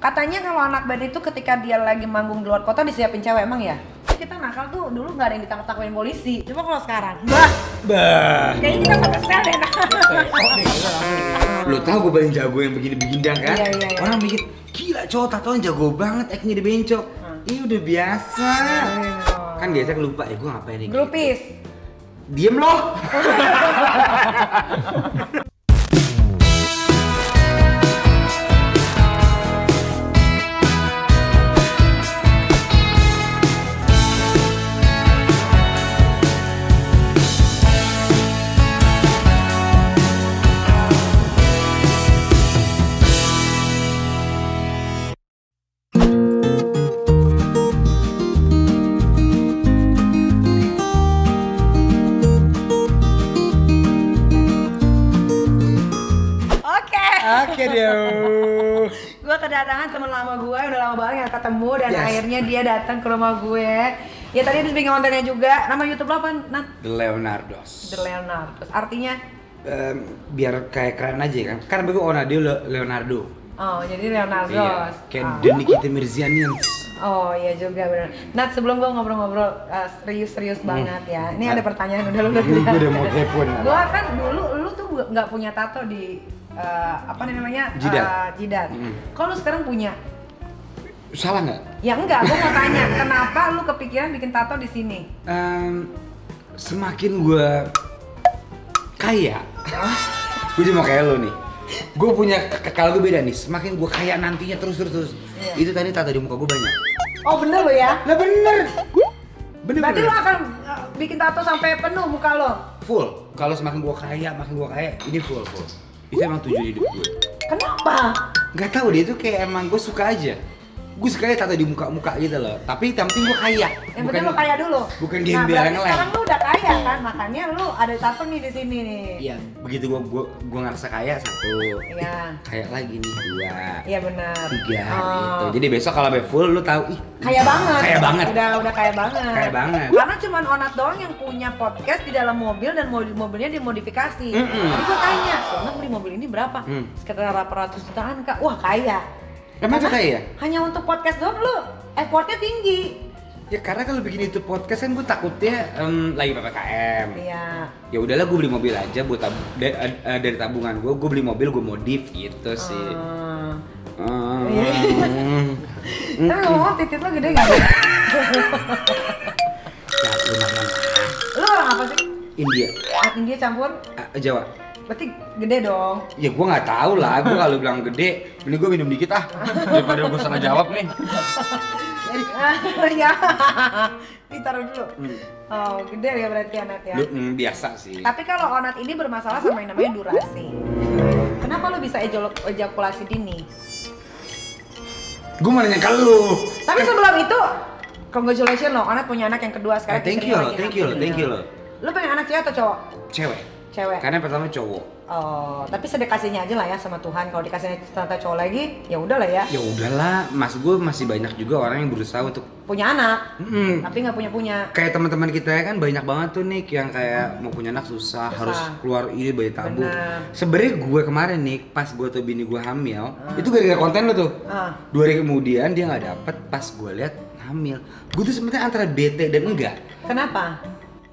Katanya kalau anak band itu ketika dia lagi manggung di luar kota disiapin cewek, emang ya? Kita nakal tuh dulu nggak ada yang ditangkap-tangkapin polisi. Coba kalau sekarang, kayaknya kita satu sel deh. Lo tau gue paling jago yang begini-begini kan? Iya. Orang mikir, gila cowok tatoan jago banget, actingnya di bencok. Ini udah biasa. Kan biasa lupa ya gue ngapain nih. Grupis. Diem loh. Oke deh. Gue kedatangan teman lama gue, udah lama banget gak ketemu dan akhirnya dia datang ke rumah gue. Ya tadi habis bikin kontennya juga. Nama YouTube lo apa, Nat? The Leonardos. The Leonardos. Artinya? Biar kayak keren aja kan. Karena gue Onadio Leonardo. Oh, jadi Leonardos. Iya, kayak The Nikita Mirzanians. Oh iya juga benar. Nat, sebelum gue ngobrol-ngobrol serius-serius banget ya. Ini ada pertanyaan udah lu lihat. Gue udah mau kepo nih. Gue kan dulu lu tuh nggak punya tato di apa namanya? Jidat. Kalau lu sekarang punya? Salah nggak? Ya enggak, gue mau tanya kenapa lu kepikiran bikin tato di sini? Semakin gue kaya, gue juga mau kayak lo nih. Gue punya, kalau gue beda nih, semakin gue kaya nantinya terus. Itu tadi tato di muka gue banyak. Oh bener lo ya? Lah bener. Berarti lo akan bikin tato sampai penuh muka lo? Full. Kalau semakin gue kaya, ini full. Itu emang tujuan hidup gue. Kenapa? Gak tau deh, itu kayak emang gue suka aja. Gue suka ya tato di muka-muka gitu loh. Tapi yang penting gue kaya. Yang penting lo kaya dulu. Bukan gembel yang lain. Sekarang lo udah kaya kan, makanya lo ada tato nih di sini nih. Iya, begitu gue ngerasa kaya satu. Iya. Kaya lagi nih dua. Iya benar. Tiga gitu. Jadi besok kalau full lo tahu kaya banget. Kaya banget. Udah kaya banget. Kaya banget. Karena cuma Onat doang yang punya podcast di dalam mobil dan mobilnya dimodifikasi. Jadi gue tanya, Onat beli mobil ini berapa? Sekitar 800 jutaan kak. Wah kaya. Emang tuh kaya? Hanya untuk podcast doang lo effortnya tinggi. Ya karena kalau bikin itu podcast kan gue takutnya lagi PPKM. Iya. Ya udahlah gue beli mobil aja buat dari tabungan gue beli mobil gue modif gitu sih. Tapi ngomong titik lo gede gak? Ya lumayan. Lo orang apa sih? India. India campur? Jawa. Berarti gede dong. Ya gue nggak tahu lah, gue kalau bilang gede, ini gue minum dikit daripada gue salah jawab nih. Ya, ditaruh dulu. Oh, gede ya berarti Onat ya. Biasa sih. Tapi kalau Onat ini bermasalah sama yang namanya durasi. Kenapa lo bisa ejakulasi dini? Gue mau nanya ke lu. Tapi sebelum itu, congratulations lo, Onat punya anak yang kedua sekarang. Thank you lo. Lo pengen anak cewek atau cowok? Cewek. Karena pertama cowok. Oh, tapi sedekasinya aja lah ya sama Tuhan. Kalau dikasih ternyata cowok lagi, ya udahlah ya. Ya udahlah, mas gue masih banyak juga orang yang berusaha untuk punya anak, tapi nggak punya. Kayak teman-teman kita kan banyak banget tuh nih yang kayak mau punya anak susah. Harus keluar ini bayi tabung. Sebenarnya gue kemarin nih pas gue tuh bini gue hamil, itu gara-gara konten lo tuh. 2 hari kemudian dia nggak dapet, pas gue lihat hamil. Gue tuh sebenarnya antara bete dan enggak. Kenapa?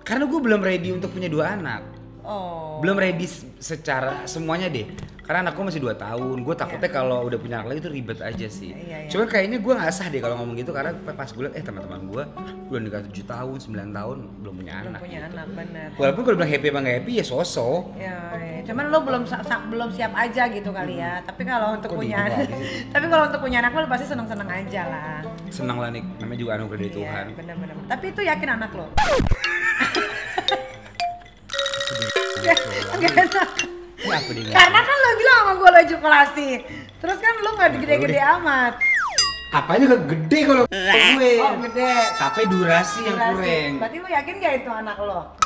Karena gue belum ready untuk punya 2 anak. Oh. Belum ready secara semuanya deh. Karena anakku masih 2 tahun. Gue takutnya kalau udah punya anak lagi itu ribet aja sih. Cuman kayaknya gue nggak sah deh kalau ngomong gitu karena pas gue liat teman-teman gue udah nikah 7 tahun, 9 tahun belum punya anak. Bener. Walaupun kalau bilang happy apa nggak happy ya sosok. Ya. Cuman lo belum siap aja gitu kali ya. Tapi kalau untuk punya anak lo pasti seneng-seneng aja lah. Seneng lah nih, namanya juga anugerah dari Tuhan. Bener. Tapi itu yakin anak lo? Enggak enak. Karena kan lo bilang sama gue lo ejakulasi. Terus kan lo gak gede-gede amat. Apanya juga gede kalau gue. Oh gede. Tapi durasi yang kurang. Berarti lo yakin gak itu anak lo?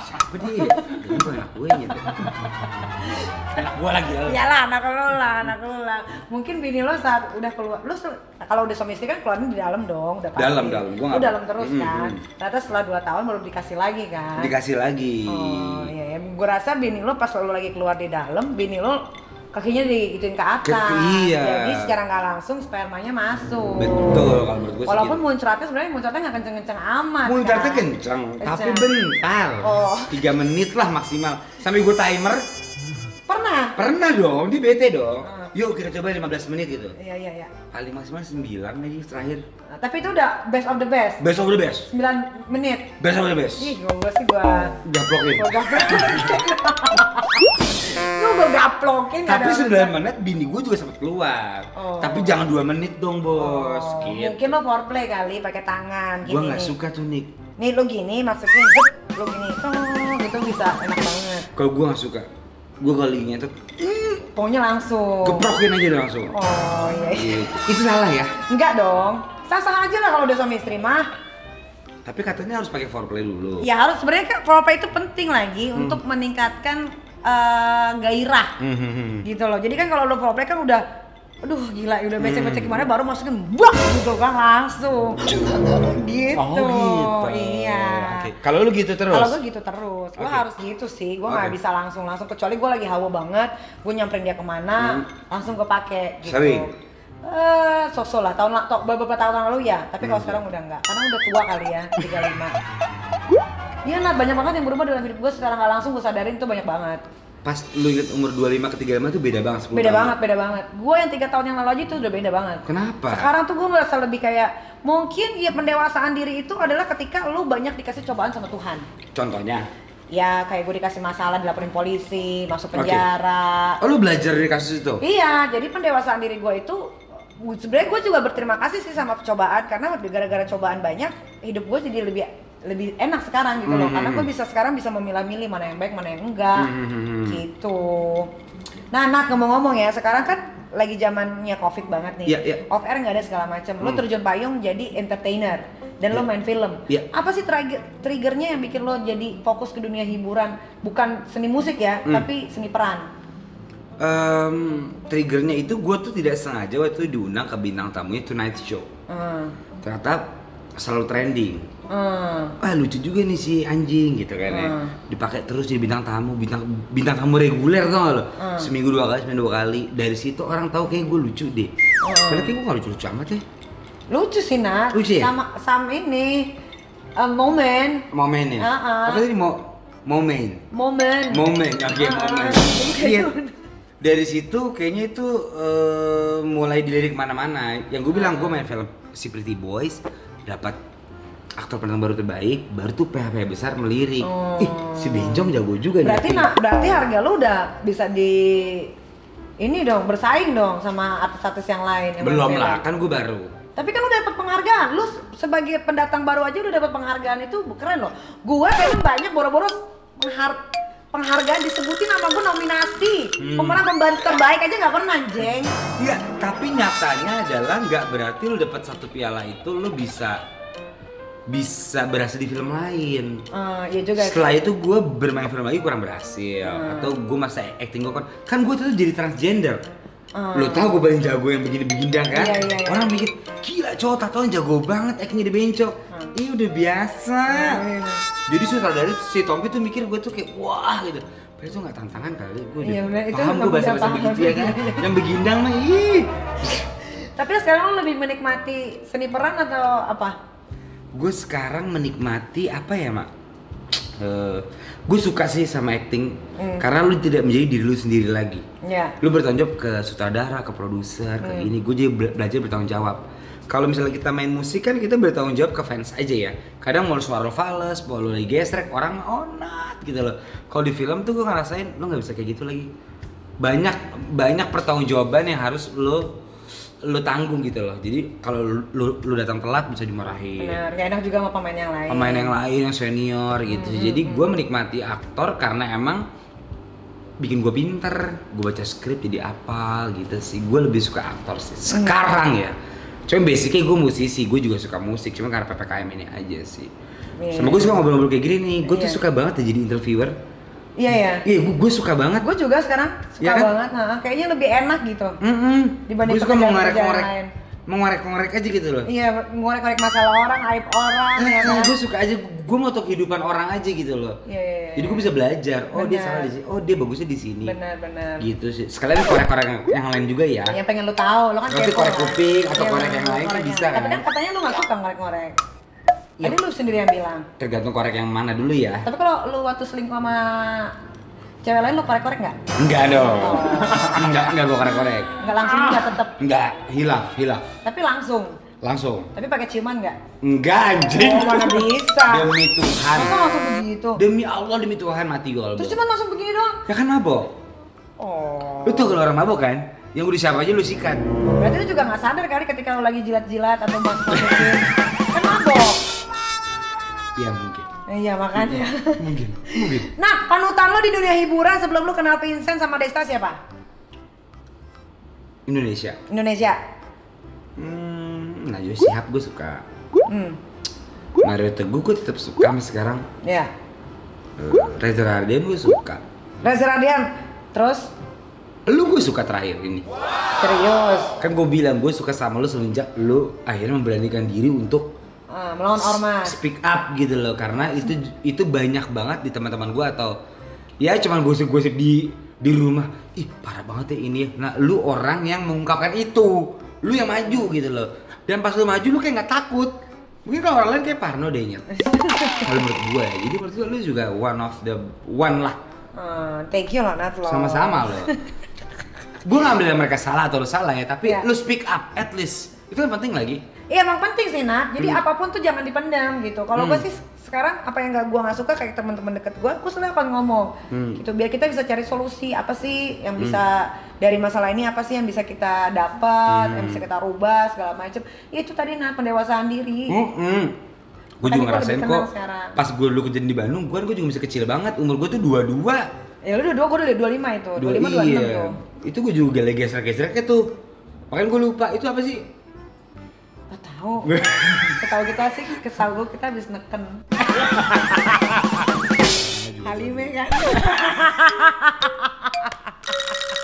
Siapa dia? Ini bukan anak gue gitu. Anak gue lagi lah. Iyalah anak lo lah. Mungkin bini lo saat udah keluar, lo kalau udah suami istri kan keluarnya di dalam dong, udah pasti. Dalam. Lo dalam terus kan. Ternyata setelah 2 tahun baru dikasih lagi kan. Dikasih lagi. Oh iya. Gue rasa bini lo pas lo lagi keluar di dalam, bini lo kakinya diituin ke atas. Iya. Jadi secara nggak langsung spermanya masuk. Betul kalau menurut gue. Walaupun muncratnya sebenarnya nggak kenceng-kenceng amat. Muncratnya kan? kenceng, tapi bentar. 3 menit lah maksimal. Sampai gue timer. Pernah dong, dia bete dong. Yuk kita coba 15 menit gitu. Iya. Paling maksimal 9 aja terakhir. Nah, tapi itu udah best of the best. Best of the best. 9 menit. Best of the best. Ih, gue sih gaplokin. Gue gaplokin. Tapi 9 menit bini gue juga sempat keluar. Tapi jangan 2 menit dong, Bos. Gitu. Mungkin lo foreplay kali pakai tangan gini. Gue nggak suka tuh, Nick. Nih lo gini masukin, lo gini, gitu bisa enak banget. Kalau gue nggak suka, gue kalinya tuh pokoknya langsung keprokin aja langsung. Oh iya. Itu salah ya? Enggak dong, sah-sah aja lah kalau udah suami istri mah. Tapi katanya harus pakai foreplay dulu. Ya harus, sebenarnya foreplay itu penting lagi untuk meningkatkan gairah gitu loh. Jadi kan kalau lo foreplay kan udah aduh gila, udah becek-becek gimana baru masukin bak gitu kan langsung gitu. Oh gitu. Iya. Okay. Kalau lu gitu terus? Kalau gue gitu terus, gue harus gitu sih. Gue nggak bisa langsung kecuali gue lagi hawa banget, gue nyamperin dia kemana, langsung gue pakai gitu. Sering? Sosok lah, beberapa tahun lalu ya. Tapi kalau sekarang udah enggak, karena udah tua kali ya, 35. Iya Nat, banyak banget yang berubah dalam hidup gue secara nggak langsung gue sadarin tuh banyak banget. Pas lu inget umur 25 ke 35 tuh beda banget 10 beda tahun. Beda banget. Gue yang 3 tahun yang lalu aja tuh udah beda banget. Kenapa? Sekarang tuh gue merasa lebih kayak, mungkin ya pendewasaan diri itu adalah ketika lu banyak dikasih cobaan sama Tuhan. Contohnya? Ya kayak gue dikasih masalah, dilaporin polisi, masuk penjara. Oh lu belajar dari kasus itu? Iya, jadi pendewasaan diri gue itu sebenarnya gue juga berterima kasih sih sama cobaan, karena gara-gara cobaan banyak hidup gue jadi lebih enak sekarang gitu loh, karena gue sekarang bisa memilah-milih mana yang baik mana yang enggak gitu. Nah Nat, ngomong-ngomong ya, sekarang kan lagi zamannya Covid banget nih. Off air nggak ada segala macam. Lo terjun payung jadi entertainer dan lo main film. Apa sih triggernya yang bikin lo jadi fokus ke dunia hiburan, bukan seni musik ya, tapi seni peran? Triggernya itu gue tuh tidak sengaja waktu itu diundang ke bintang tamunya Tonight Show. Ternyata selalu trending. Lucu juga nih si anjing gitu kan ya. Dipakai terus jadi bintang tamu reguler tau gak lo? Seminggu 2 kali. Dari situ orang tahu kayak gue lucu deh. Padahal kayak gue gak lucu amat ya. Lucu sih Nat. Lucu ya? Sama ini momen ya? Apa tadi momen. Oke, momen. Dari situ kayaknya itu mulai dilirik mana-mana. Yang gue bilang gue main film si Pretty Boys, dapat aktor peran baru terbaik, baru tuh PH besar melirik. Ih, si Benjong jago juga nih. Berarti harga lu udah bisa bersaing dong sama artis-artis yang lain. Belum lah, kan gue baru. Tapi kan udah dapat penghargaan. Lu sebagai pendatang baru aja udah dapat penghargaan, itu keren loh. Gue film banyak boro-boro penghargaan disebutin sama gue nominasi. Pemeran pembantu terbaik aja nggak pernah, Jeng. Iya, tapi nyatanya adalah nggak berarti lu dapat 1 piala itu lu bisa berhasil di film lain. Iya juga. Setelah itu gue bermain film lagi kurang berhasil, atau gue masa acting gue kan gue tuh jadi transgender. Lo tau gue paling jago yang begini-begini kan? Iya. Orang mikir gila cowok tatoan jago banget actingnya di bencok. Ini udah biasa. Jadi sutradara si Tompi tuh mikir gue tuh kayak wah gitu. Padahal itu nggak tantangan kali, gue paham gue bahasa begitu ya kan? Yang begindang mah Tapi sekarang lo lebih menikmati seni peran atau apa? Gue sekarang menikmati apa ya Mak? Gue suka sih sama acting karena lu tidak menjadi diri lu sendiri lagi. Lu bertanggung jawab ke sutradara, ke produser, ke ini. Gue jadi belajar bertanggung jawab. Kalau misalnya kita main musik kan kita bertanggung jawab ke fans aja ya. Kadang mau suara lo fales, mau lo lagi gesrek, orang onat gitu loh. Kalau di film tuh gue ngerasain lo nggak bisa kayak gitu lagi. Banyak pertanggungjawaban yang harus lo tanggung gitu loh. Jadi kalau lu datang telat bisa dimarahin. Benar, gak enak juga sama pemain yang lain. Pemain yang lain yang senior gitu. Jadi gue menikmati aktor karena emang bikin gue pinter. Gue baca skrip jadi apal gitu sih. Gue lebih suka aktor sih sekarang ya. Cuma basicnya gue musisi, gue juga suka musik. Cuma karena PPKM ini aja sih. Sama gue suka ngobrol-ngobrol kayak gini nih. Gue tuh suka banget jadi interviewer. Iya, gue suka banget. Gue juga sekarang suka banget. Kayaknya lebih enak gitu. Dibanding gue suka mau ngorek-ngorek mengorek-ngorek aja gitu loh. Iya, ngorek-ngorek masalah orang, aib orang ya kan. Gue suka aja, gue mau tahu kehidupan orang aja gitu loh. Iya. Jadi gue bisa belajar, oh dia Bener. salah di sini, oh dia bagusnya di sini. Benar. Gitu sih. Sekalian korek-korek yang lain juga ya. Yang pengen lu tahu, lo kan Nanti kepo. korek kuping atau Iya, korek yang lain kan bisa Tapi kan. kan katanya lu nggak suka ngorek-ngorek. Iya. Tadi lu sendiri yang bilang. Tergantung korek yang mana dulu ya. Tapi kalau lu waktu selingkuh sama cewek lain lu korek-korek nggak? Enggak dong. Enggak gue korek-korek. Nggak langsung juga tetep. Enggak, hilaf. Tapi langsung. Langsung. Tapi pakai ciuman nggak? Enggak anjing. Oh, mana bisa. Demi Tuhan. Masa langsung begitu? Demi Allah, demi Tuhan mati gue kalau Terus belum. cuma langsung begini doang? Ya kan mabok. Oh. Lu tuh kalau orang mabok kan, yang udah siapa aja lu sikat. Berarti lu juga nggak sadar kali ketika lu lagi jilat-jilat atau masukin. Kan mabok. Ya mungkin. Iya makanya. Mungkin. Nah, panutan lo di dunia hiburan sebelum lu kenal Vincent sama Desta siapa? Indonesia. Najwa Shihab gue suka. Mario Teguh gue tetap suka sampai sekarang. Ya. Reza Radian gue suka. Reza Radian. Terus Lu gue suka terakhir ini. serius. Kan gue bilang gue suka sama lu semenjak lu akhirnya memberanikan diri untuk Melawan ormas. speak up gitu loh, karena itu banyak banget di teman-teman gue atau ya cuman gosip-gosip di rumah. Ih parah banget ya ini ya. Nah lu orang yang mengungkapkan itu, lu yang maju gitu loh. Dan pas lu maju lu kayak nggak takut. Mungkin kalau orang lain kayak parno deh nyet. Kalau menurut gue ya, jadi menurut gue lu juga one lah. Thank you lah Nat lo. Sama-sama lo. Gue nggak ambil mereka salah atau lu salah ya, tapi Iya. lu speak up at least. Itu kan penting lagi. Iya emang penting sih Nat. Jadi apapun tuh jangan dipendam gitu. Kalau gue sih sekarang apa yang gue nggak suka kayak teman-teman deket gue selalu akan ngomong. Gitu biar kita bisa cari solusi apa sih yang bisa dari masalah ini, apa sih yang bisa kita dapat, yang bisa kita rubah segala macam. Ya itu tadi Nat, pendewasaan diri. Gue Makanya juga gua ngerasain lebih kok. tenang sekarang. Pas gue dulu kerja di Bandung, gue juga masih kecil banget. Umur gue tuh 22. Ya lu udah gue udah 25 itu. 25 26 iya. tuh. Itu gue juga lagi geser-gesernya tuh. Makanya gue lupa itu apa sih? Gak tahu. Setahu kita sih kesal gue kita habis neken. Halime kan.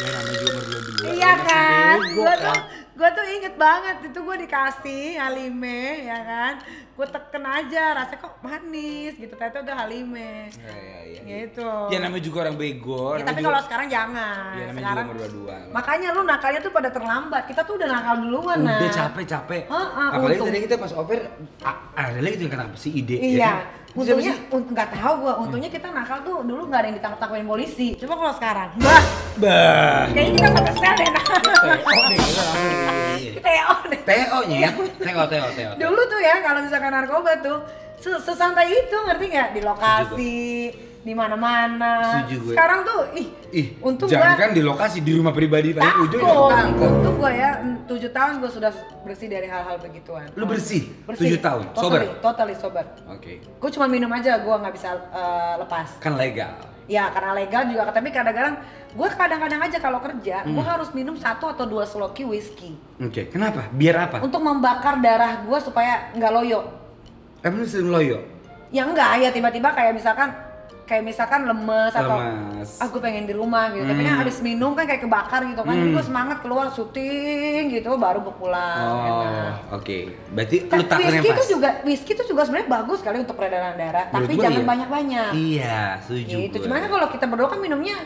Ya namanya juga umur 22. Iya Masih kan. bego, Gue tuh inget banget itu gue dikasih Halime ya kan. Gue teken aja rasanya kok manis gitu. Ternyata udah Halime. Iya. Gitu. Ya namanya juga orang bego. Ya, namanya tapi juga- kalau sekarang jangan. Ya namanya Sekarang juga umur 22. makanya lu nakalnya tuh pada terlambat. Kita tuh udah nakal duluan nah. Udah capek. Heeh, Apalagi untung. tadi kita pas over ada lagi tuh yang kata apa sih ide. Iya. Ya kan? Untungnya nggak tahu gua. Untungnya kita nakal tuh dulu nggak ada yang ditangkap-tangkapin polisi. Coba kalau sekarang, Bah. kayaknya kita satu sel deh. Nah. TO deh kita langsung. Kita ya deh. TO nya ya. TO. Dulu tuh ya kalau misalkan narkoba tuh sesantai itu ngerti nggak di lokasi di mana-mana. Setuju gue. Sekarang tuh untung jangan gua kan di lokasi di rumah pribadi paling ujung takut. tangkap. Untung gua ya 7 tahun gua sudah bersih dari hal-hal begituan. Lu bersih? 7 tahun? Sober? Totally sober. Oke. Gue cuma minum aja, gue nggak bisa lepas. Kan legal. Ya karena legal juga, tapi kadang-kadang gue kadang-kadang aja kalau kerja, gue harus minum 1 atau 2 sloki whisky. Oke. Kenapa? Biar apa? Untuk membakar darah gue supaya nggak loyo. Emang lu sering loyo? Ya enggak, ya tiba-tiba kayak misalkan lemes atau Lemas. gue pengen di rumah gitu. Tapi kan habis minum kan kayak kebakar gitu kan. Jadi gue semangat keluar syuting gitu, baru gue pulang. Oh, oke. Berarti lu takutnya pas. Whisky itu juga sebenarnya bagus sekali untuk peredaran darah, Menurut tapi gua jangan iya. banyak-banyak. Iya, setuju. Gitu. gue. Cuman kan kalau kita berdua kan minumnya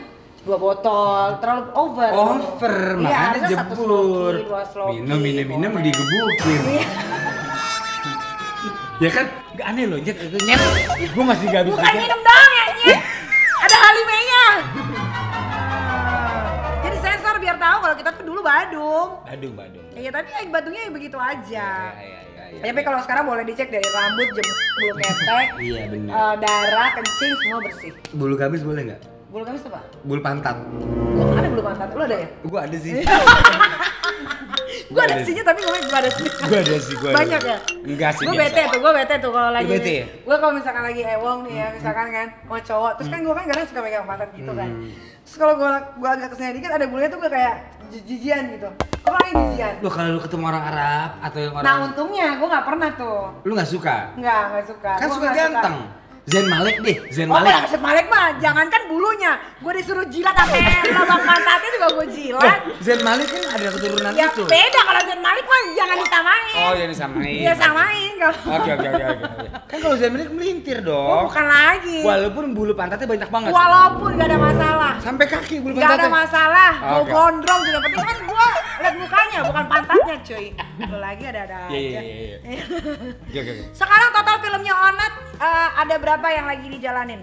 2 botol, terlalu over. Over, Iya, makanya harusnya 1 jebur. sloki, 2 sloki. Minum boleh. digebukin. Iya. Ya kan? Gak aneh loh, nyet. Gue masih gak habis Bukan pikir. minum doang ya, Nyet. Ada halimenya. Jadi sensor biar tahu kalau kita tuh dulu Badung. Badung. Iya, tapi ya Badungnya ya begitu aja. Iya. Tapi kalau sekarang boleh dicek dari rambut, jempol, bulu ketek, Iya benar. darah, kencing semua bersih. Bulu gamis boleh nggak? Bulu gamis apa? Bulu pantat. Gua ada bulu pantat, lu ada ya? Gue ada sih. Gua ada sihnya tapi gua ada sih. Gue ada sih. Banyak ya? Enggak sih. Gue biasa. bete tuh kalau lagi. Lu bete ya? Gue kalau misalkan lagi ewong nih ya, misalkan kan mau cowok, terus kan gue kan kadang suka megang pantat gitu kan. Terus kalau gue agak kesini dikit ada bulunya tuh gue kayak jijian gitu. Kok kayak jijian? Lu kalau lu ketemu orang Arab atau yang orang Nah untungnya gue nggak pernah tuh. lu nggak suka? Nggak suka. Kan Gua suka nggak ganteng. Zayn Malik deh, Zayn Oh, Malik. kalau Zayn Malik mah jangankan bulunya, gue disuruh jilat sampai lubang pantatnya juga gue jilat. Zayn Malik kan ada keturunan Ya itu. beda, kalau Zayn Malik mah jangan disamain. Oh, ya disamain. Iya samain kalau. Oke. Kan kalau Zayn Malik melintir Oh, dong. bukan lagi. Walaupun bulu pantatnya banyak banget. Walaupun gak ada masalah. Sampai kaki bulu Gak ada pantatnya. masalah. Mau Oke. gondrong juga penting kan gua lihat mukanya bukan pantatnya, cuy. Lu lagi ada aja. Iya. Oke. Sekarang total filmnya Onat ada berapa yang lagi dijalanin?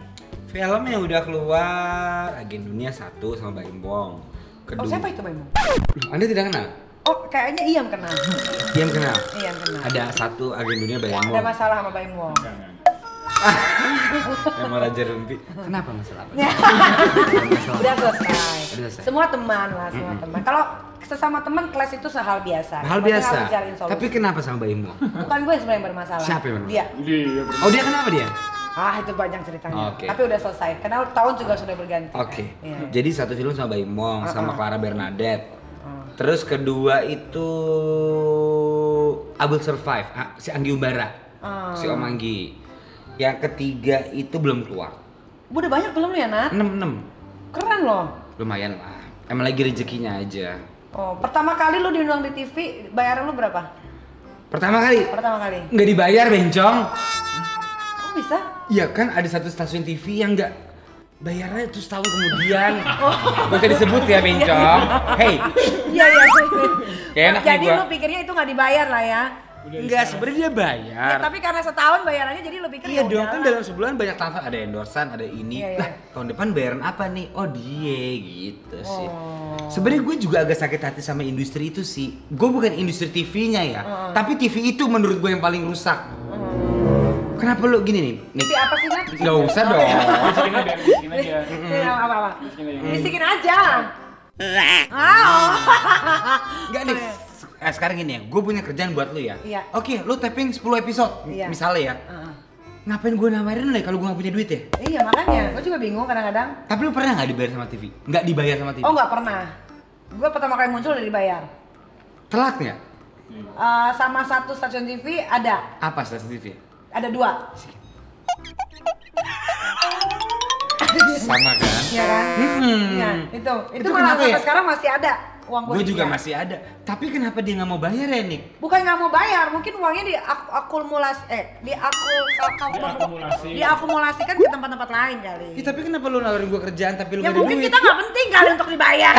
Film yang udah keluar Agen Dunia 1 sama Baim Bong. Kedua. Oh, siapa itu, Bang? Loh, Anda tidak kenal? Oh, kayaknya Iyam kenal. Diam kenal. Iyam kenal. Ada 1 Agen Dunia Baim Ada Bong. masalah sama Baim Wong. Emang Raja Rumpi. Kenapa masalah apa? Udah selesai. Udah selesai. Semua teman lah, semua teman. Kalau sesama teman kelas itu sehal biasa. Hal Penting biasa. harus cariin solusi. Tapi kenapa sama Baim Bong? Bukan gue sebenarnya yang bermasalah. Siapa yang Dia. Oh, dia kenapa dia? Itu banyak ceritanya. Oke. Tapi udah selesai. Karena tahun juga sudah berganti. Oke. Kan? Iya. Jadi 1 film sama Baim Bong sama Clara Bernadette. Oh. Terus kedua itu I Will Survive, si Anggi Umbara. Si Om Anggi. Yang ketiga itu belum keluar. Udah banyak belum ya, Nat? 6. Keren loh. Lumayan lah. Emang lagi rezekinya aja. Oh, pertama kali lu diundang di TV, bayaran lu berapa? Pertama kali Pertama kali. nggak dibayar, bencong. Kok bisa? Iya kan ada satu stasiun TV yang nggak bayarnya terus tahun kemudian. Gak usah disebut ya, bencong. Hey, Iya. Kayak enak nih Jadi gua. lu pikirnya itu nggak dibayar lah ya? nggak sebenarnya dia bayar. Ya, tapi karena setahun bayarannya jadi lu pikir Iya ya dong, udah kan lah. dalam sebulan banyak tanpa ada endorsan, ada ini. Iya. Lah, tahun depan bayaran apa nih? Oh, dia gitu sih. Oh. Sebenarnya gue juga agak sakit hati sama industri itu sih. Gue bukan industri TV-nya ya, tapi TV itu menurut gue yang paling rusak. Kenapa lo gini nih? Nih, TV apa sih, Nat? nggak usah dong. Bisikin aja, bisikin aja. Iya, apa-apa. Bisikin aja. Enggak nih. Sekarang gini ya, gue punya kerjaan buat lu ya. Iya. Oke, lu taping 10 episode, Iya. misalnya ya. Ngapain gue nawarin lu ya kalau gue gak punya duit ya? Iya, makanya. Gue juga bingung kadang-kadang. Tapi lu pernah nggak dibayar sama TV? Nggak dibayar sama TV? Oh, nggak pernah. Gue pertama kali muncul udah dibayar. Telat nggak? Sama satu stasiun TV ada. Apa stasiun TV? Ada 2. Sama kan? Iya kan? Iya, itu. Itu malah kenapa sampai ya? sekarang masih ada uang Gue juga masih ada. Tapi kenapa dia nggak mau bayar ya, Nick? Bukan nggak mau bayar, mungkin uangnya diakumulasikan ke tempat-tempat lain kali. Ya, tapi kenapa lu nawarin gue kerjaan tapi lu Ya nggak ada mungkin duit? kita nggak penting kali untuk dibayar.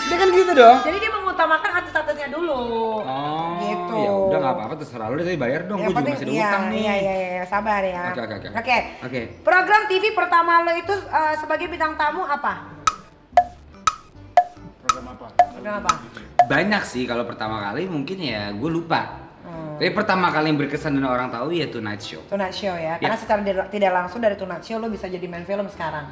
Dia kan gitu dong. Jadi dia mengutamakan artis-artisnya dulu. Oh, Gitu. ya udah nggak apa-apa terserah lu, tapi bayar dong. Gue juga masih ada utang nih. Iya, sabar ya. Oke. Program TV pertama lo itu sebagai bintang tamu apa? Program apa? Banyak sih, kalau pertama kali mungkin ya gue lupa. Tapi pertama kali yang berkesan dan orang tahu ya Tonight Show. Tonight Show ya. Karena secara tidak langsung dari Tonight Show lo bisa jadi main film sekarang.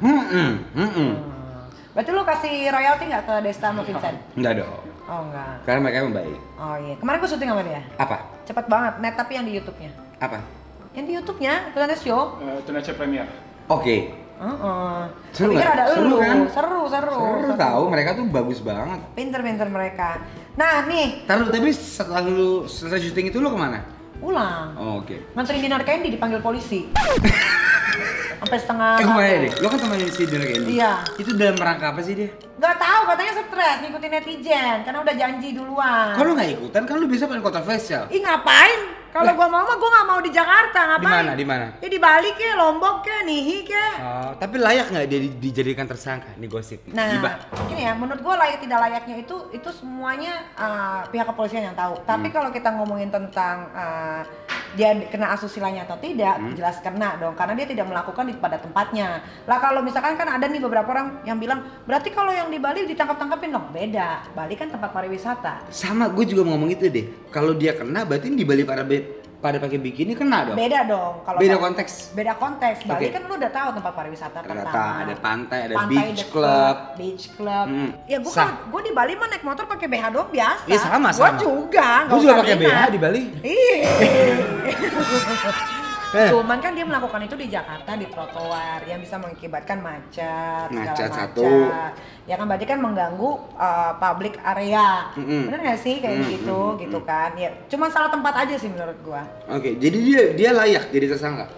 Berarti lo kasih royalti nggak ke Desta sama Vincent? Enggak dong. Oh enggak. Karena mereka emang baik. Oh iya. Kemarin gue syuting sama dia. Apa? Cepet banget. Net tapi yang di YouTube-nya. Apa? Yang di YouTube-nya Tonight Show. Tonight Show Premier. Oke. Seru Pikir nggak? ada Seru elu. kan? Seru Tahu mereka tuh bagus banget. Pinter-pinter mereka. Nah nih, Taruh, tapi setelah lu selesai syuting itu lu kemana? pulang. Oh, oke. Nganterin Dinar Candy dipanggil polisi. Sampai setengah. Kemana deh? Lu kan teman si Dinar Candy. Iya. Itu dalam rangka apa sih dia? Gak tahu, katanya stres ngikutin netizen karena udah janji duluan. Kalau nggak ikutan kan lu bisa paling kontroversial. Ih ngapain? Kalau gua mau mah gua nggak mau di Jakarta, ngapain? Di mana? Ya di Bali ke, Lombok ke, Nihi ke. Oh, tapi layak nggak dia dijadikan tersangka? Ini gosip. Nah, Gibah. gini ya, menurut gua layak tidak layaknya itu semuanya pihak kepolisian yang tahu. Tapi kalau kita ngomongin tentang dia kena asusilanya atau tidak, jelas kena dong, karena dia tidak melakukan pada tempatnya. Lah kalau misalkan kan ada nih beberapa orang yang bilang, berarti kalau yang di Bali ditangkap-tangkapin dong. Beda, Bali kan tempat pariwisata. Sama, gue juga mau ngomong itu deh. Kalau dia kena, berarti di Bali pada pakai bikini kena dong. Beda dong. Kalau Beda konteks. Beda konteks. Bali Oke. kan lu udah tahu tempat pariwisata Ternyata pertama. ada pantai, ada Pantai beach deket, club. Beach club. Sah. Ya gua di Bali mah naik motor pakai BH doang biasa. Iya, sama. Gua juga. Gue juga pakai BH di Bali. Iya. Cuman kan dia melakukan itu di Jakarta di trotoar yang bisa mengakibatkan macet, segala Macet macam. satu. Ya kan berarti kan mengganggu public area. Bener nggak sih kayak gitu kan? Ya cuma salah tempat aja sih menurut gua. Oke, jadi dia layak jadi tersangka.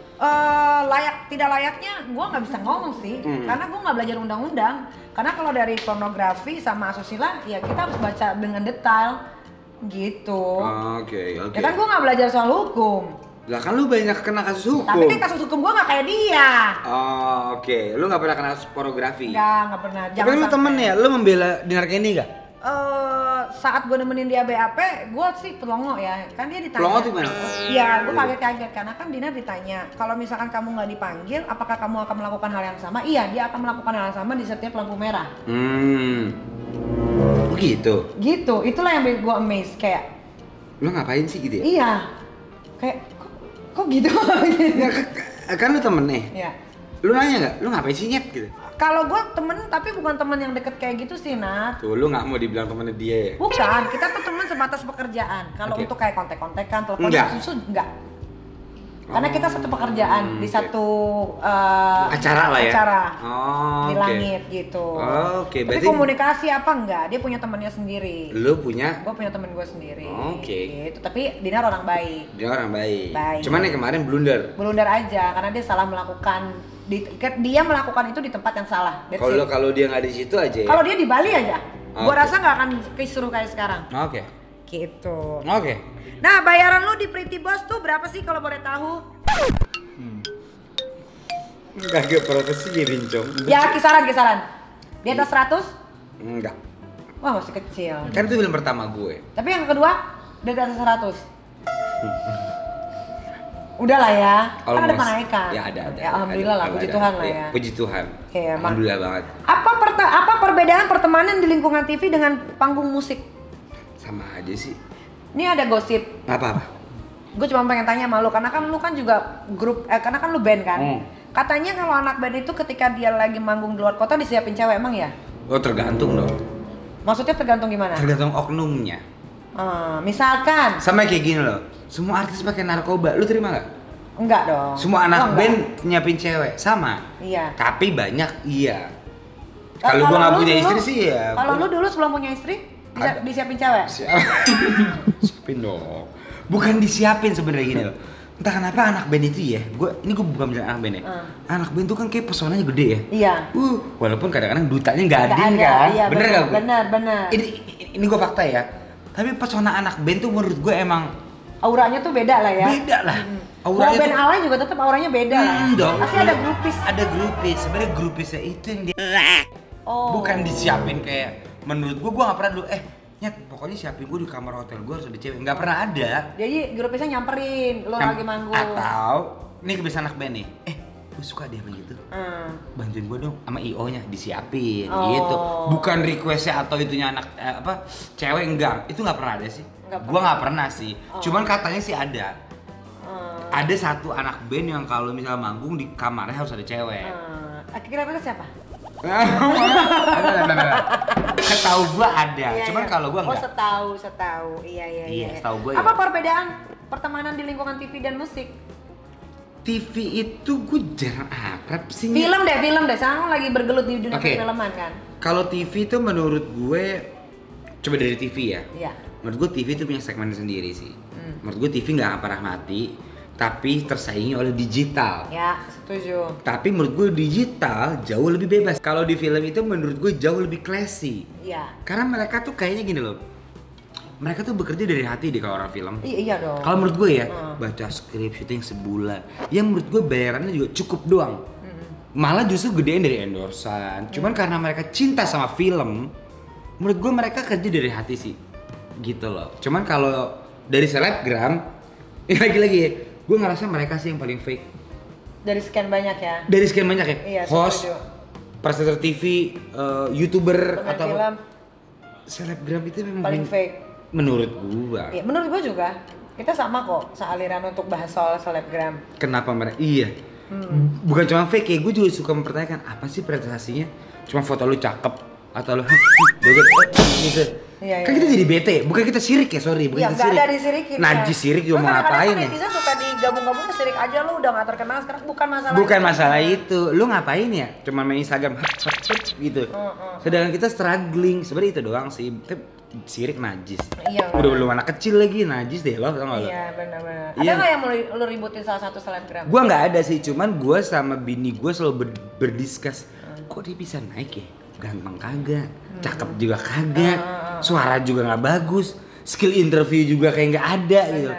Layak tidak layaknya gue nggak bisa ngomong sih, karena gue nggak belajar undang-undang. Karena kalau dari pornografi sama asusila ya kita harus baca dengan detail gitu. Oke. Ya kan gue nggak belajar soal hukum. Lah kan lu banyak kena kasus hukum. Tapi kan kasus hukum gue nggak kayak dia. Oke. Lu nggak pernah kena kasus pornografi? Nggak pernah. Tapi lu temen ya, lu membela Dinar Kenny gak? Saat gue nemenin dia BAP, gue sih pelongo ya, kan dia ditanya. Pelongo tuh gimana? Iya, gue kaget-kaget karena kan Dinar ditanya, kalau misalkan kamu nggak dipanggil, apakah kamu akan melakukan hal yang sama? Iya, dia akan melakukan hal yang sama di setiap lampu merah. Gitu. Gitu, itulah yang bikin gue amazed kayak. Lu ngapain sih gitu ya? Iya, kayak kok gitu? Ya, kan lu temen nih. Iya. Lu nanya nggak? Lu ngapain sih nyet gitu? Kalau gue temen, tapi bukan temen yang deket kayak gitu sih, Nat. Tuh, lu nggak mau dibilang temennya dia ya? Bukan, kita tuh temen sebatas pekerjaan. Kalau untuk kayak kontek-kontekan, telepon susu, enggak. Karena kita satu pekerjaan di satu acara lah ya? Acara di oke. langit gitu. Oke, Tapi berarti komunikasi apa enggak? Dia punya temennya sendiri. lu punya? Gue punya temen gue sendiri. Oke. Gitu. Tapi Dinar orang baik. Dia orang baik. Baik. Cuman yang kemarin blunder. Blunder aja karena dia salah melakukan dia melakukan itu di tempat yang salah. Kalau dia nggak di situ aja ya? Kalau dia di Bali aja, gua Oke. rasa nggak akan kisruh kayak sekarang. Oke. Gitu. Oke. Nah, bayaran lu di Pretty Boss tuh berapa sih kalau boleh tahu? Kagak profesi ya, Bincong. Ya, kisaran. Di atas 100? Enggak. Wah, masih kecil. Kan itu film pertama gue. Tapi yang kedua, di atas 100. Udah lah ya, kan ada Almost. penaikan. Ya ada. Ya alhamdulillah lah, puji Tuhan lah ya. Puji Tuhan. Iya, Bang. Alhamdulillah banget. Apa perbedaan pertemanan di lingkungan TV dengan panggung musik? Sama aja sih. Ini ada gosip. Apa? Gue cuma pengen tanya sama lu, karena kan lu kan juga grup, karena kan lu band kan. Katanya kalau anak band itu ketika dia lagi manggung di luar kota disiapin cewek, emang ya? Oh, tergantung dong. Maksudnya tergantung gimana? Tergantung oknumnya. Misalkan. Sama kayak gini loh. Semua artis pakai narkoba, lu terima nggak? Enggak dong. Semua anak enggak. band nyiapin cewek, sama. Iya. Tapi banyak iya. Kalau gua nggak punya istri sih ya. Kalau lu dulu sebelum punya istri disiapin cewek? Siapin dong. Bukan disiapin sebenarnya gini loh. Entah kenapa anak band itu ya, gue bukan bilang anak band ya. Anak band tuh kan kayak pesonanya gede ya. Iya. Walaupun kadang-kadang dutanya nggak adil ada, kan. iya, bener nggak? Bener. Ini gue fakta ya. Tapi pesona anak band tuh menurut gue emang auranya tuh beda lah ya. beda lah. Mau Auranya band alay juga tetap auranya beda lah. dong. Pasti ada grupis. Ada grupis. Sebenarnya grupisnya itu yang dia bukan disiapin kayak menurut gue nggak pernah dulu nyet pokoknya siapin gue di kamar hotel gue harus ada cewek, nggak pernah ada. Jadi grupisnya nyamperin lo lagi manggung. Atau ini kebiasaan anak band nih, gue suka dia begitu, bantuin gue dong sama IO nya disiapin gitu. Bukan requestnya atau itunya anak cewek, enggak, itu nggak pernah ada sih. Gue nggak pernah sih, cuman katanya sih ada. Ada satu anak band yang kalau misalnya manggung di kamarnya harus ada cewek. Kira-kira siapa? Setahu gua ada, Iya, cuman iya. kalau gua enggak. Setahu. Iya. Setahu gua Apa ya. perbedaan pertemanan di lingkungan TV dan musik? TV itu gua jarang akrab sih. Film deh. Sekarang lagi bergelut di dunia Oke. perfilman kan? Kalau TV itu menurut gue, coba dari TV ya. Iya. Menurut gue TV itu punya segmen sendiri sih. Menurut gue TV nggak akan pernah mati, tapi tersaingi oleh digital. Ya, setuju. Tapi menurut gue digital jauh lebih bebas. Kalau di film itu menurut gue jauh lebih classy. Iya. Karena mereka tuh kayaknya gini loh. Mereka tuh bekerja dari hati deh kalau orang film. Iya dong. Kalau menurut gue ya, baca skrip syuting sebulan. Yang menurut gue bayarannya juga cukup doang. Malah justru gedein dari endorsan. Cuman karena mereka cinta sama film, menurut gue mereka kerja dari hati sih. Gitu loh. Cuman kalau dari selebgram, lagi-lagi ya, gue ngerasa mereka sih yang paling fake. Dari sekian banyak ya. Dari sekian banyak ya, Iya, host, setuju. presenter TV, YouTuber Pemain atau film selebgram itu memang paling fake. menurut gua. Iya, menurut gua juga. Kita sama kok sealiran untuk bahas soal selebgram. Kenapa mereka? Iya. Bukan cuma fake ya, gue juga suka mempertanyakan apa sih prestasinya? Cuma foto lu cakep atau lu joget gitu. Iya, Kan kita jadi bete, bukan kita sirik ya, sorry, bukan Iya, kita nggak sirik. ada disirikin. Najis sirik juga mau ngapain Kadang-kadang ya? netizen suka digabung-gabungnya sirik aja, lu udah nggak terkenal sekarang, bukan masalah. Bukan masalah itu, lu ngapain ya? Cuma main Instagram gitu. Sedangkan kita struggling, sebenarnya itu doang sih. sirik najis. Iya. Udah belum anak kecil lagi najis deh lo, tau gak lo? Iya benar-benar. Iya. Ada nggak yang mau lu ributin salah satu selebgram? Gua nggak ada sih, cuman gua sama bini gua selalu berdiskus. Kok dia bisa naik ya? Ganteng kagak, cakep juga kagak, suara juga nggak bagus, skill interview juga kayak nggak ada gitu.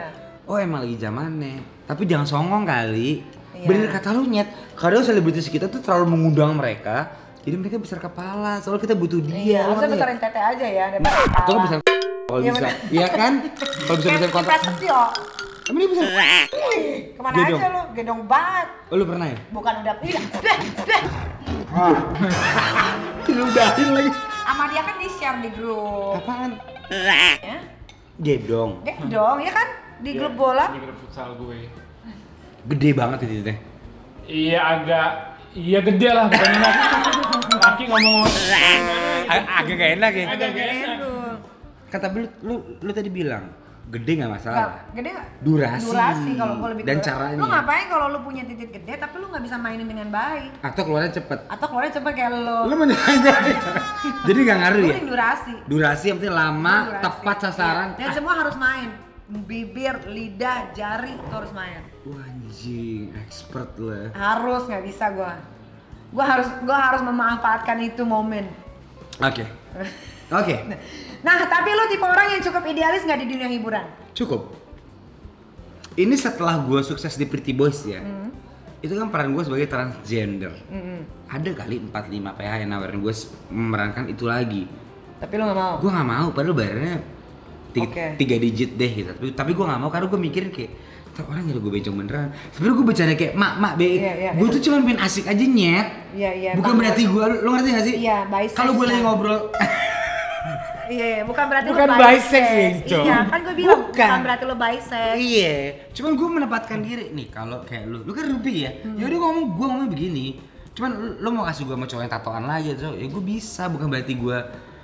Oh emang lagi zamannya. Tapi jangan songong kali. Iya. Bener kata lu Nyet. Kadang selebritis kita tuh terlalu mengundang mereka. Jadi mereka besar kepala, soalnya kita butuh dia. Iya, harusnya besarin tete aja ya daripada kepala. Atau besar kalau Iya, bisa. bener. Iya kan? Kalau bisa besar kontrak. Prasetyo. Emang dia bisa? Kemana Gedong. aja lu? Gedong banget. Oh lu pernah ya? Bukan udah Diludahin lagi. sama dia kan di-share di grup. Apaan? Ya? Gedong. Gedong, ya kan? Di grup bola. Di grup futsal gue. Gede banget itu teh. Iya gede lah bukannya laki ngomong Agak gak enak ya. agak gak enak. Kata lu tadi bilang gede nggak masalah. Nggak, gede nggak? Durasi. Kalau lebih dan durasi. caranya. Lu ngapain kalau lu punya titik gede tapi lu nggak bisa mainin dengan baik? Atau keluarnya cepet. Atau keluarnya cepet kayak lu. Lu menanya. Jadi nggak ngaruh ya? Lu durasi. Durasi yang penting lama, Durasi. tepat sasaran. Iya. Dan semua harus main. Bibir, lidah, jari itu harus main. Wah anjing, expert lah. Harus, nggak bisa gua. Gua harus memanfaatkan itu momen. Oke. Oke. Nah, tapi lu tipe orang yang cukup idealis nggak di dunia hiburan? Cukup. Ini setelah gue sukses di Pretty Boys ya. Itu kan peran gue sebagai transgender. Ada kali 4-5 PH yang nawarin gue memerankan itu lagi. Tapi lu nggak mau? Gue nggak mau, padahal bayarnya 3 Oke. digit deh gitu. Tapi gue nggak mau karena gue mikirin kayak "Ntar orang ngira gue bencong beneran." Sebenarnya gue bercanda kayak mak be. Iya, Gue tuh cuma pengen asik aja Nyet. Iya. Bukan berarti gue, lo ngerti gak sih? Iya, bisex Kalau gue lagi kan. ngobrol Iya, bukan berarti Bukan lu bisex, Bencong. Iya, kan gue bilang Bukan. bukan berarti lu bisex. Iya, cuman gue menempatkan diri nih kalau kayak lu kan Rupi ya. Ya udah gue ngomong begini. Cuman lu mau kasih gue sama cowok yang tatoan lagi terus ya gue bisa, bukan berarti gue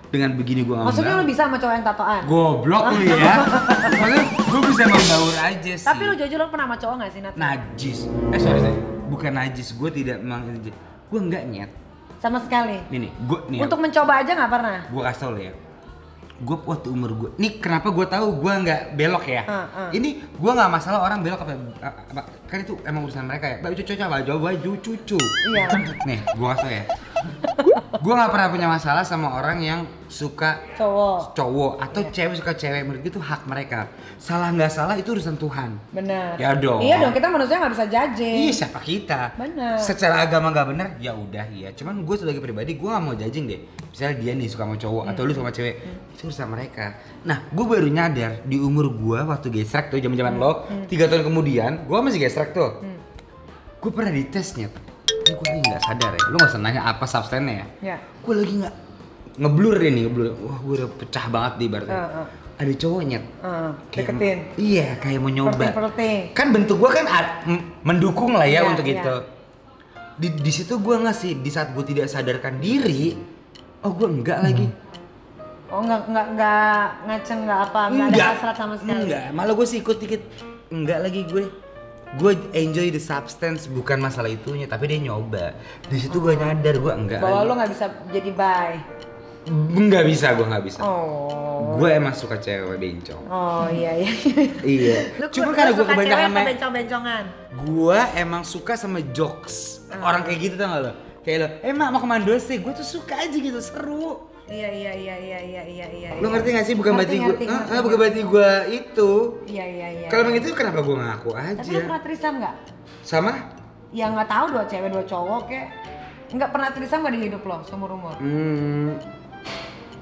dengan begini gue nggak Maksudnya lu bisa sama cowok yang tatoan? goblok lu ya. Maksudnya gue bisa membaur aja sih. Tapi lu jujur lu pernah sama cowok nggak sih, Nat? najis. Sorry. Bukan najis, gue tidak gue enggak Nyet. Sama sekali. Nih, gue nih. Untuk mencoba aja nggak pernah? Gue kasih tau lo ya. Gue waktu umur gue, nih kenapa gue tahu gue nggak belok ya? Ini gue nggak masalah orang belok apa, kan itu emang urusan mereka ya. Baju cucu. Iya. Nih, gue kasih tau ya. Gue nggak pernah punya masalah sama orang yang suka cowok atau cewek suka cewek. Menurut gue itu hak mereka. Salah nggak salah itu urusan Tuhan. Benar. Ya dong. Iya dong, kita manusia nggak bisa judging. Iya, siapa kita? Benar. Secara agama nggak benar, ya udah iya. Cuman gue sebagai pribadi gue nggak mau judging deh. Misalnya dia nih suka sama cowok atau lu sama cewek, itu urusan mereka. Nah, gue baru nyadar di umur gue waktu gesrek tuh zaman lo, 3 tahun kemudian, gue masih gesrek tuh. Gue pernah ditesnya. Ini gue lagi nggak sadar ya. Lu nggak usah nanya apa substannya ya. Ya. Gue lagi nggak ngeblur ini, ngeblur. Wah, gue udah pecah banget di ibaratnya. Ada cowoknya. Deketin. Iya, kayak mau nyoba. Flirting. Kan bentuk gua kan mendukung lah ya Iya, untuk iya. itu. Di situ gua ngasih di saat gua tidak sadarkan diri, oh gua enggak lagi. Oh nggak ngaceng nggak apa nggak ada hasrat sama sekali. Enggak, malah gua sih ikut dikit. Enggak lagi gue. Gue enjoy the substance, bukan masalah itunya, tapi dia nyoba. Di situ gua nyadar gua enggak Bahwa lagi. lo nggak bisa jadi bi. Enggak bisa, gua enggak bisa. Oh. Gue emang suka cewek bencong. Oh iya. Iya. Cuma karena gua kebanyakan main bencong-bencongan. Gua emang suka sama jokes orang kayak gitu, tau gak lo? Kayak lo, mak mau kemana dulu sih? Gue tuh suka aja gitu, seru. Iya. Lo ngerti gak sih? Bukan berarti gue, ngerti. bukan berarti gue itu. Iya. Kalau emang itu kenapa gue ngaku aja? Tapi lo pernah trisam nggak? Sama? Ya nggak tahu 2 cewek 2 cowok kayak nggak pernah trisam nggak di hidup lo seumur umur?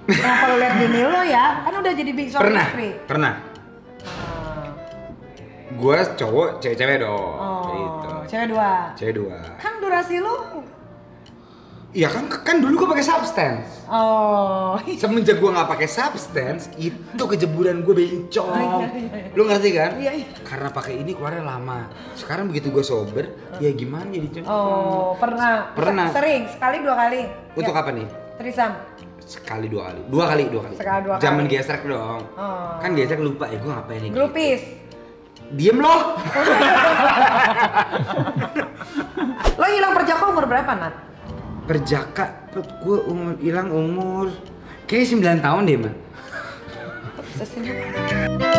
Nah kalau lihat bini lo ya, kan udah jadi suami Pernah, istri. pernah. Gue cowok, cewek-cewek dong. Gitu. Cewek 2. Cewek 2. Kan durasi lo? Iya kan dulu gue pakai substance. Oh. Semenjak gue nggak pakai substance, itu kejeburan gue bencong. Lu ngerti kan? Iya. Karena pakai ini keluarnya lama. Sekarang begitu gue sober, ya gimana jadi cong? Oh, pernah. Pernah. Sering, sekali 2 kali. Untuk apa nih? Trisam. Sekali 2 kali. 2 kali. Sekali 2 kali. Zaman gesrek dong. Oh. Kan gesrek lupa ya gue ngapain nih. Grupis. Diem loh. Lo hilang perjaka umur berapa, Nat? Perjaka, gue hilang umur kayaknya 9 tahun deh, Mbak. Sukses.